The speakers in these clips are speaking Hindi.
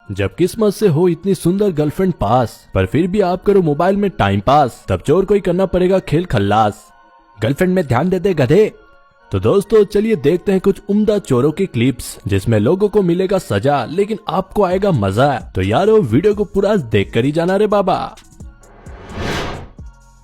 जब किस्मत से हो इतनी सुंदर गर्लफ्रेंड पास, पर फिर भी आप करो मोबाइल में टाइम पास, तब चोर को ही करना पड़ेगा खेल खल्लास। गर्लफ्रेंड में ध्यान देते गधे। तो दोस्तों चलिए देखते हैं कुछ उम्दा चोरों की क्लिप्स, जिसमें लोगों को मिलेगा सजा लेकिन आपको आएगा मजा। तो यारो वीडियो को पूरा देख कर ही जाना रे बाबा।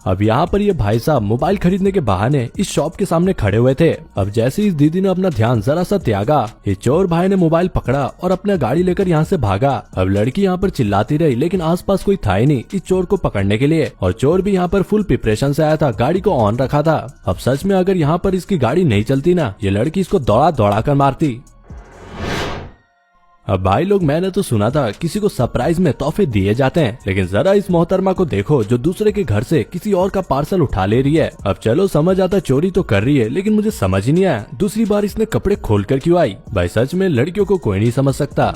अब यहाँ पर ये भाई साहब मोबाइल खरीदने के बहाने इस शॉप के सामने खड़े हुए थे। अब जैसे इस दीदी ने अपना ध्यान जरा सा त्यागा, ये चोर भाई ने मोबाइल पकड़ा और अपना गाड़ी लेकर यहाँ से भागा। अब लड़की यहाँ पर चिल्लाती रही लेकिन आसपास कोई था ही नहीं इस चोर को पकड़ने के लिए, और चोर भी यहाँ पर फुल प्रिपरेशन से आया था, गाड़ी को ऑन रखा था। अब सच में अगर यहाँ पर इसकी गाड़ी नहीं चलती ना, ये लड़की इसको दौड़ा दौड़ा कर मारती। अब भाई लोग मैंने तो सुना था किसी को सरप्राइज में तोहफे दिए जाते हैं, लेकिन जरा इस मोहतरमा को देखो जो दूसरे के घर से किसी और का पार्सल उठा ले रही है। अब चलो समझ आता चोरी तो कर रही है, लेकिन मुझे समझ ही नहीं आया दूसरी बार इसने कपड़े खोलकर क्यों आई। भाई सच में लड़कियों को कोई नहीं समझ सकता।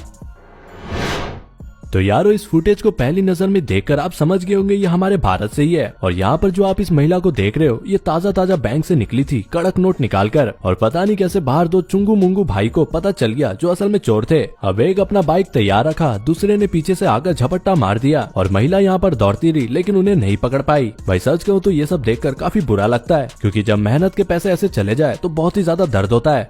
तो यारो इस फुटेज को पहली नजर में देखकर आप समझ गए होंगे ये हमारे भारत से ही है। और यहाँ पर जो आप इस महिला को देख रहे हो ये ताजा ताजा बैंक से निकली थी कड़क नोट निकालकर, और पता नहीं कैसे बाहर दो चुंगू मुंगू भाई को पता चल गया जो असल में चोर थे। अब एक अपना बाइक तैयार रखा, दूसरे ने पीछे से आकर झपट्टा मार दिया और महिला यहाँ पर दौड़ती रही लेकिन उन्हें नहीं पकड़ पाई। भाई सच कहूँ तो ये सब देखकर काफी बुरा लगता है, क्योंकि जब मेहनत के पैसे ऐसे चले जाए तो बहुत ही ज्यादा दर्द होता है।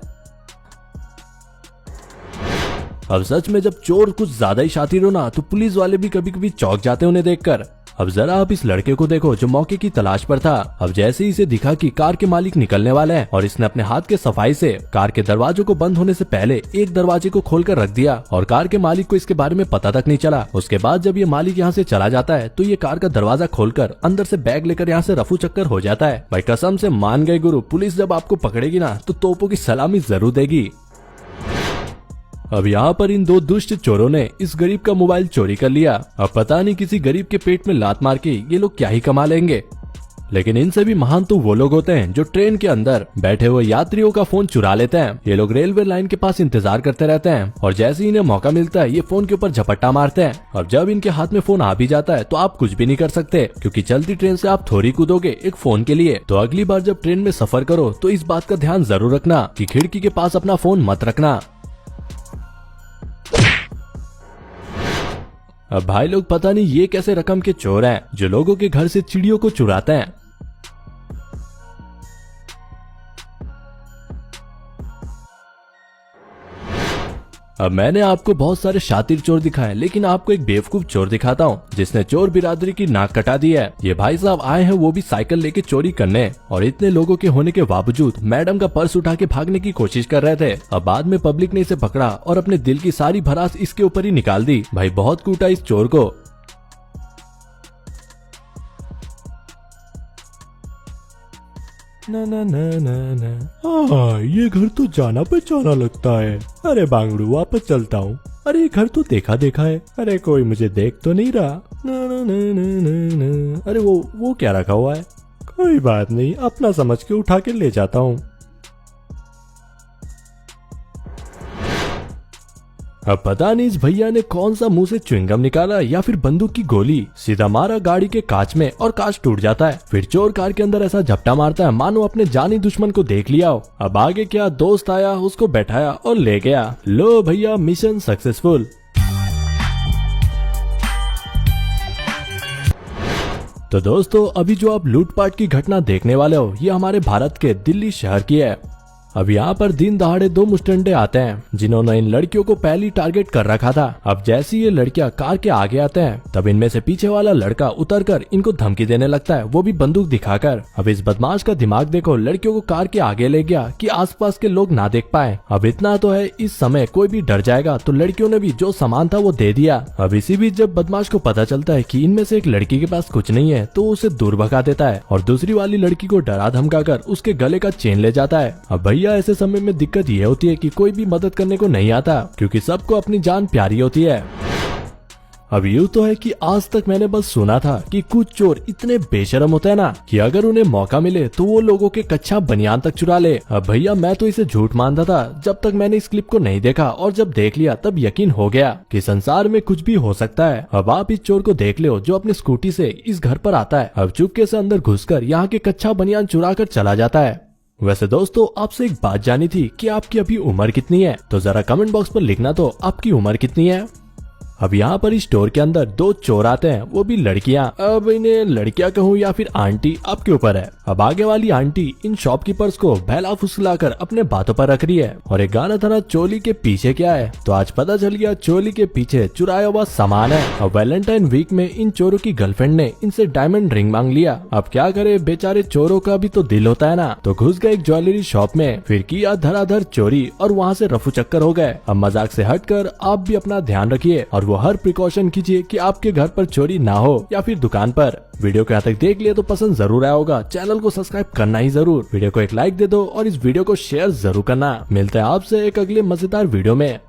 अब सच में जब चोर कुछ ज्यादा ही शातिर हो ना, तो पुलिस वाले भी कभी कभी चौंक जाते हैं उन्हें देखकर। अब जरा आप इस लड़के को देखो जो मौके की तलाश पर था। अब जैसे ही इसे दिखा कि कार के मालिक निकलने वाले हैं, और इसने अपने हाथ के सफाई से कार के दरवाजों को बंद होने से पहले एक दरवाजे को खोलकर रख दिया, और कार के मालिक को इसके बारे में पता तक नहीं चला। उसके बाद जब ये मालिक यहाँ से चला जाता है तो ये कार का दरवाजा खोलकर अंदर से बैग लेकर यहाँ से रफू चक्कर हो जाता है। भाई कसम से मान गए गुरु, पुलिस जब आपको पकड़ेगी ना तो तोपों की सलामी जरूर देगी। अब यहाँ पर इन दो दुष्ट चोरों ने इस गरीब का मोबाइल चोरी कर लिया। अब पता नहीं किसी गरीब के पेट में लात मार के ये लोग क्या ही कमा लेंगे, लेकिन इनसे भी महान तो वो लोग होते हैं जो ट्रेन के अंदर बैठे हुए यात्रियों का फोन चुरा लेते हैं। ये लोग रेलवे लाइन के पास इंतजार करते रहते हैं, और जैसे ही इन्हें मौका मिलता है ये फोन के ऊपर झपट्टा मारते हैं। और जब इनके हाथ में फोन आ भी जाता है तो आप कुछ भी नहीं कर सकते, क्योंकि चलती ट्रेन से आप थोड़ी कूदोगे एक फोन के लिए। तो अगली बार जब ट्रेन में सफर करो तो इस बात का ध्यान जरूर रखना कि खिड़की के पास अपना फोन मत रखना। अब भाई लोग पता नहीं ये कैसे रकम के चोर हैं जो लोगों के घर से चिड़ियों को चुराते हैं। अब मैंने आपको बहुत सारे शातिर चोर दिखाए, लेकिन आपको एक बेवकूफ चोर दिखाता हूँ जिसने चोर बिरादरी की नाक कटा दी है। ये भाई साहब आए हैं वो भी साइकिल लेके चोरी करने, और इतने लोगों के होने के बावजूद मैडम का पर्स उठा के भागने की कोशिश कर रहे थे। अब बाद में पब्लिक ने इसे पकड़ा और अपने दिल की सारी भड़ास इसके ऊपर ही निकाल दी। भाई बहुत कूटा इस चोर को। ना ना ना ना ना, ये घर तो जाना पहचाना लगता है। अरे बांगड़ू वापस चलता हूँ। अरे ये घर तो देखा देखा है। अरे कोई मुझे देख तो नहीं रहा। ना ना ना ना ना ना। अरे वो क्या रखा हुआ है? कोई बात नहीं, अपना समझ के उठा के ले जाता हूँ। अब पता नहीं इस भैया ने कौन सा मुंह से च्युइंगम निकाला या फिर बंदूक की गोली सीधा मारा गाड़ी के कांच में, और कांच टूट जाता है। फिर चोर कार के अंदर ऐसा झपटा मारता है मानो अपने जानी दुश्मन को देख लिया हो। अब आगे क्या, दोस्त आया उसको बैठाया और ले गया। लो भैया मिशन सक्सेसफुल। तो दोस्तों अभी जो आप लूटपाट की घटना देखने वाले हो ये हमारे भारत के दिल्ली शहर की है। अब यहाँ पर दिन दहाड़े दो मुस्टंडे आते हैं जिन्होंने इन लड़कियों को पहली टारगेट कर रखा था। अब जैसी ये लड़कियां कार के आगे आते हैं तब इनमें से पीछे वाला लड़का उतरकर इनको धमकी देने लगता है, वो भी बंदूक दिखाकर। अब इस बदमाश का दिमाग देखो, लड़कियों को कार के आगे ले गया कि आसपास के लोग ना देख पाए। अब इतना तो है इस समय कोई भी डर जाएगा, तो लड़कियों ने भी जो सामान था वो दे दिया। अब इसी बीच जब बदमाश को पता चलता है कि इनमें से एक लड़की के पास कुछ नहीं है तो उसे दूर भगा देता है, और दूसरी वाली लड़की को डरा धमका कर उसके गले का चेन ले जाता है। अब भैया ऐसे समय में दिक्कत ये होती है कि कोई भी मदद करने को नहीं आता, क्योंकि सबको अपनी जान प्यारी होती है। अब यूँ तो है कि आज तक मैंने बस सुना था कि कुछ चोर इतने बेशरम होते हैं ना कि अगर उन्हें मौका मिले तो वो लोगों के कच्चा बनियान तक चुरा ले। अब भैया मैं तो इसे झूठ मानता था जब तक मैंने इस क्लिप को नहीं देखा, और जब देख लिया तब यकीन हो गया कि संसार में कुछ भी हो सकता है। अब आप इस चोर को देख लो जो अपनी स्कूटी से इस घर पर आता है। अब चुपके से अंदर घुसकर यहाँ के कच्चा बनियान चुरा कर चला जाता है। वैसे दोस्तों आपसे एक बात जानी थी कि आपकी अभी उम्र कितनी है, तो जरा कमेंट बॉक्स पर लिखना तो आपकी उम्र कितनी है। अब यहाँ पर इस स्टोर के अंदर दो चोर आते हैं, वो भी लड़कियाँ। अब इन्हें लड़कियाँ कहूँ या फिर आंटी, आपके ऊपर है। अब आगे वाली आंटी इन शॉपकीपर्स को बहला फुसलाकर अपने बातों पर रख रही है। और एक गाना था ना, चोली के पीछे क्या है, तो आज पता चल गया चोली के पीछे चुराया हुआ सामान है। अब वैलेंटाइन वीक में इन चोरों की गर्लफ्रेंड ने इनसे डायमंड रिंग मांग लिया। अब क्या करे, बेचारे चोरों का भी तो दिल होता है ना, तो घुस गए एक ज्वेलरी शॉप में, फिर किया धड़ाधड़ चोरी और वहाँ से रफू चक्कर हो गए। अब मजाक से हटकर आप भी अपना ध्यान रखिए और वो हर प्रिकॉशन कीजिए कि आपके घर पर चोरी ना हो या फिर दुकान पर। वीडियो को यहाँ तक देख लिया तो पसंद जरूर आया होगा, चैनल को सब्सक्राइब करना ही जरूर, वीडियो को एक लाइक दे दो और इस वीडियो को शेयर जरूर करना। मिलते हैं आपसे एक अगले मजेदार वीडियो में।